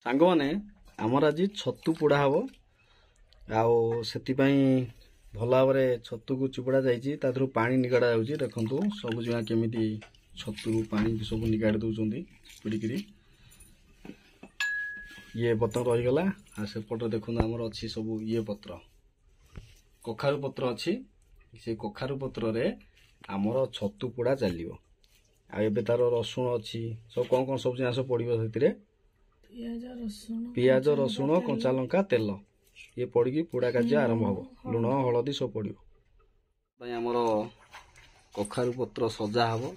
सांग मैंने आमर आज छतु पोड़ा हम आउ से भल भाव छतु को चिपुड़ा जाइए पा निगाड़ा जाऊँगी देखु सब जुआ केमी छतु पा सब निगाड़ दौरान पिड़िक ये पत्र रहीगला आ सेपटे देखो आमर अच्छी सब ये पत्र कखारु पत्र अच्छी से कखारु पत्र रे आमर छतु पोड़ा चलो आबे तार रसुण अच्छी सब कौन सब जिन पड़ो से पियाज रसुण कंचा लंका तेल ये पड़ी पोड़ा कार्य आरंभ हम लुण हलदी सब पड़ो आमर कखारु पत्र सजा हम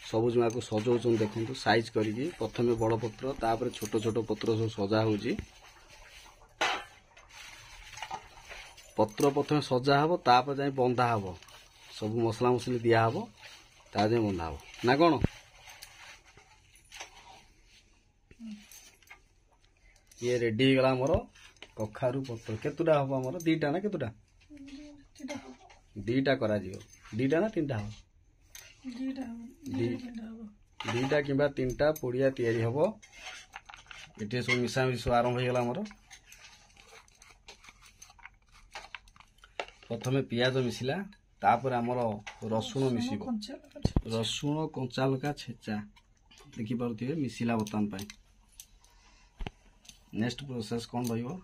सब जुआ को सजाऊँ देखो साइज करके प्रथम बड़ पत्र तापर छोट छोट पत्र सब सजा हो पत्र प्रथम सजा हम तापर जाए बंधा हम सब मसला मसली दिया हम ता जाए बंधा हम ना कौन ये रेडी गला मोर कखारु पत्र केतुटा हम आमर दीटा ना केतुटा दीटा करा दीटा ना तीन हम दीटा किंबा तीनटा पोड़िया तैयारी हम ये सब मिसामिशी सब आरंभ होगा मोर प्रथम पियाज मिसिला तापर आमर रसुण मिसिबो रसुण कंचा लंका छेचा देखि पारुथिबे मिसिला बर्तमान पाई नेक्स्ट प्रोसेस कौन रहिबो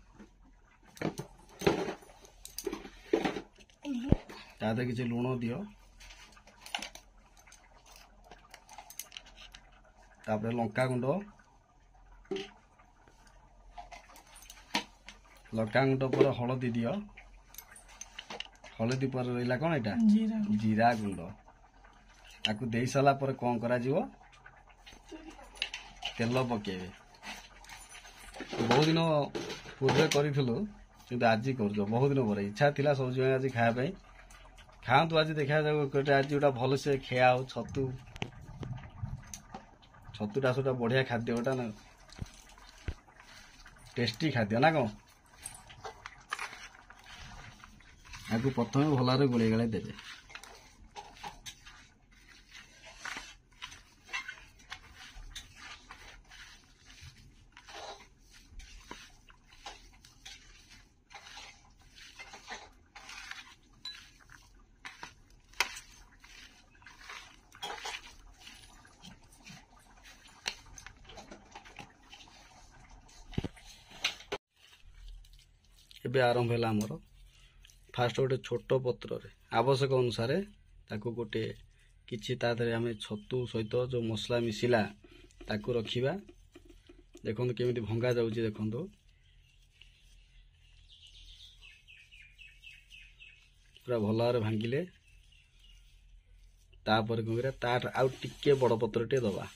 तादे किछि लूण दियो तापर लंका गुंड पर हलदी दियो हलदी पर रहा कौन यहाँ जीरा गुंड आपको दे सारा पर कौन करा जीवो तेल पकेबे बहुत दिन पूर्व करूँ आज कर बहुत दिन पर इच्छा थिला सब जो आज खाया खातु आज देखा आज जोटा भल से खिया हो छतु छतुटा सब बढ़िया खाद्य गोटा ना टेस्टी खाद्य ना कौन आपको प्रथम भल भाव गोले गाड़े देवे एबे आरंभ है आमर फास्ट गोटे छोट पत्र आवश्यक अनुसार ताको गोटे किछि तादरे आमे छतु सहित जो मसला मिसिला ताको रखिबा देखंतु केमिति भंगा जाउची देखंतु पूरा भल भाव भांगिले तापर कौन करा तार आउ टिके बड़ पत्र टे दबा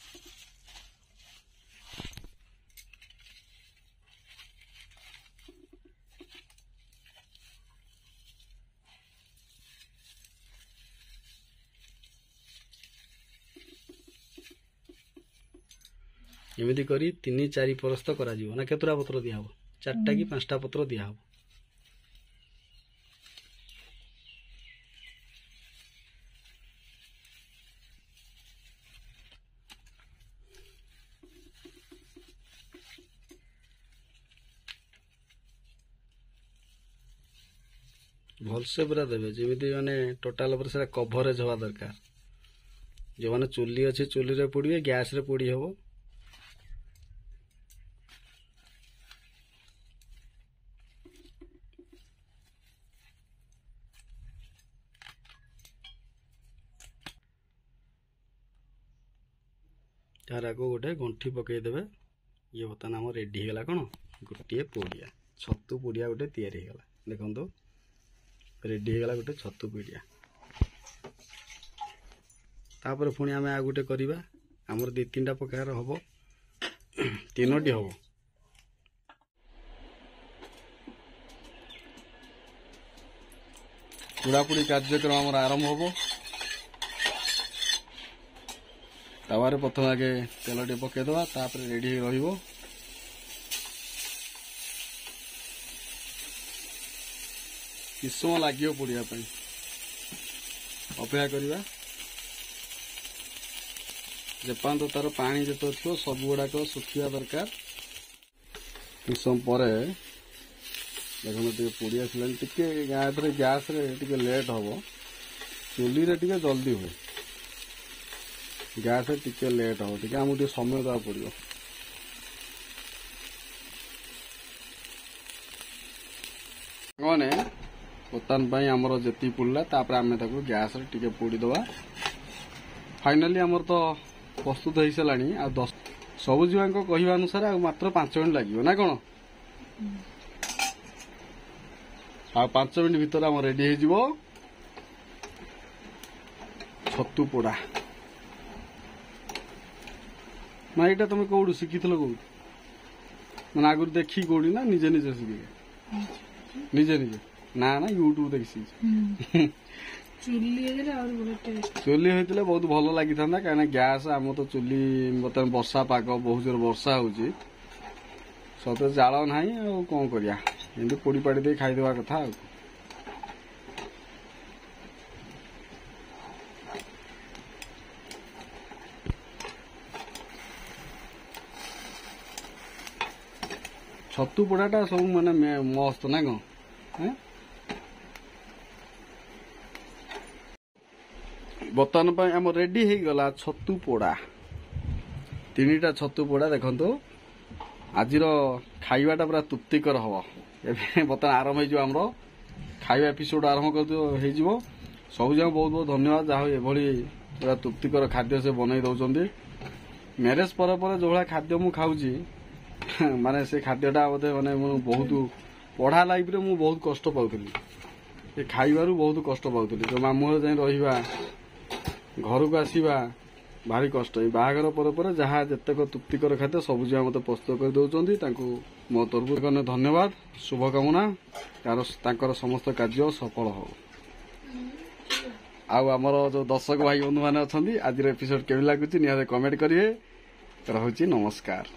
एमती करी 3-4 परस्त करा ना केतुरा पत्र दिया हो 4टा कि 5टा पत्र दिया हो भलसे पूरा देवे जमी माने टोटाल पर से कभरेज हवा दरकार जो मैंने चुली अच्छे चुली रे पोड़े गैस रे पोड़ी हम तार आगे गोटे गंठी पकईदे ये बर्तमान आम रेडी होगा कौन गोटे पोड़िया छतु पोड़िया गोटे तैयारी होगा देखो रेडी होगा गोटे छतु पोड़िया तापर पुणी आम आ गोटे करवा आमर 2-3टा प्रकार हम 3टी हम पोड़ापोड़ी कार्यक्रम आमर आरंभ हम तवारे प्रथम आगे तेल टे पकईदवा तापर रेडी रहिबो किस समय लगे पोड़िया अपेक्षा करवा जेपर्यंत तार पानी जो थो सब गुड़ाक सुखा दरकार କିଛି ସମୟ ପରେ ଦେଖନ୍ତୁ ଟିକେ ପୋଡ଼ି ଆସିଲାଣି। ଟିକେ ଗ୍ୟାସ୍ରେ ଟିକେ ଲେଟ୍ ହେବ, ଚୁଲିରେ ଟିକେ ଜଲ୍ଦି ହୁଏ, ଗ୍ୟାସ୍ରେ ଟିକେ ଲେଟ୍ ହେବ, ଟିକେ ଆମକୁ ଟିକେ ସମୟ ଦେବାକୁ ପଡ଼ିବ। ମାନେ ବର୍ତ୍ତମାନ ପାଇଁ ଆମର ଯେତିକି ପୋଡ଼ିଲା, ତାପରେ ଆମେ ତାକୁ ଗ୍ୟାସ୍ରେ ଟିକେ ପୋଡ଼ିଦେବା। ଫାଇନାଲି ଆମର ତ ପ୍ରସ୍ତୁତ ହେଇସାରିଲାଣି। ଆଉ ସବୁ ଝିଅଙ୍କ କହିବା ଅନୁସାରେ ଆଉ ମାତ୍ର 5 ମିନିଟ୍ ଲାଗିବ ନା କ'ଣ? ଆଉ 5 ମିନିଟ୍ ଭିତରେ ଆମର ରେଡି ହେଇଯିବ ଛତୁ ପୋଡ଼ା। ନା ଏଇଟା ତମେ କୋଉଠୁ ଶିଖିଥିଲ, କୋଉଠୁ ମାନେ ଆଗରୁ ଦେଖିକି କୋଉଠି ନା ନିଜେ ନିଜେ ଶିଖିଲ? ନିଜେ ନିଜେ ନା ୟୁଟ୍ୟୁବ ଦେଖି ଶିଖିଛ? ଚୁଲି ହେଇଥିଲେ ବହୁତ ଭଲ ଲାଗିଥାନ୍ତା, କାହିଁକିନା ଗ୍ୟାସ୍ ଆମର ତ ଚୁଲି ବର୍ତ୍ତମାନ ବର୍ଷା ପାଗ, ବହୁତ ଜୋର ବର୍ଷା ହଉଛି, ସତେ ଜାଳ ନାହିଁ। ଆଉ କଣ କରିବା, ଏମିତି ପୋଡ଼ି ପାଡ଼ି ଦେଇ ଖାଇଦେବା କଥା। ଆଉ ଛତୁ ପୋଡ଼ାଟା ସବୁ ମାନେ ମସ୍ତ ନା କ'ଣ? ବର୍ତ୍ତମାନ ପାଇଁ ଆମର ରେଡି ହେଇଗଲା ଛତୁ ପୋଡ଼ା। 3ଟା ଛତୁ ପୋଡ଼ା। ଦେଖନ୍ତୁ ଆଜିର ଖାଇବାଟା ପୁରା ତୃପ୍ତିକର ହବ। ଏବେ ବର୍ତ୍ତମାନ ଆରମ୍ଭ ହେଇଯିବ ଆମର ଖାଇବା ଏପିସୋଡ, ଆରମ୍ଭ ହେଇଯିବ। ସବୁ ଯାକ ବହୁତ ବହୁତ ଧନ୍ୟବାଦ, ଯାହା ହଉ ଏଭଳି ପୁରା ତୃପ୍ତିକର ଖାଦ୍ୟ ସେ ବନେଇ ଦଉଛନ୍ତି। ମ୍ୟାରେଜ ପରେ ପରେ ଯୋଉ ଭଳିଆ ଖାଦ୍ୟ ମୁଁ ଖାଉଛି, ମାନେ ସେ ଖାଦ୍ୟଟା ବୋଧେ ମାନେ ମୁଁ ବହୁତ ପଢା ଲାଇଫରେ ମୁଁ ବହୁତ କଷ୍ଟ ପାଉଥିଲି, ଏ ଖାଇବାରୁ ବହୁତ କଷ୍ଟ ପାଉଥିଲି। ଯୋଉ ମାମୁଁ ଘରେ ଯାଇ ରହିବା, ଘରକୁ ଆସିବା ଭାରି କଷ୍ଟ। ଏଇ ବାହାଘର ପରେ ପରେ ଯାହା ଯେତେକ ତୃପ୍ତିକର ଖାଦ୍ୟ ସବୁ ଯାହା ମତେ ପ୍ରସ୍ତୁତ କରି ଦଉଛନ୍ତି, ତାଙ୍କୁ ମୋ ତରଫରୁ ଧନ୍ୟବାଦ, ଶୁଭକାମନା, ତାଙ୍କର ସମସ୍ତ କାର୍ଯ୍ୟ ସଫଳ ହଉ। ଆଉ ଆମର ଯୋଉ ଦର୍ଶକ ଭାଇ ବନ୍ଧୁ ମାନେ ଅଛନ୍ତି, ଆଜିର ଏପିସୋଡ କେମିତି ଲାଗୁଛି ନିହାତି କମେଣ୍ଟ କରିବେ। ରହୁଛି, ନମସ୍କାର।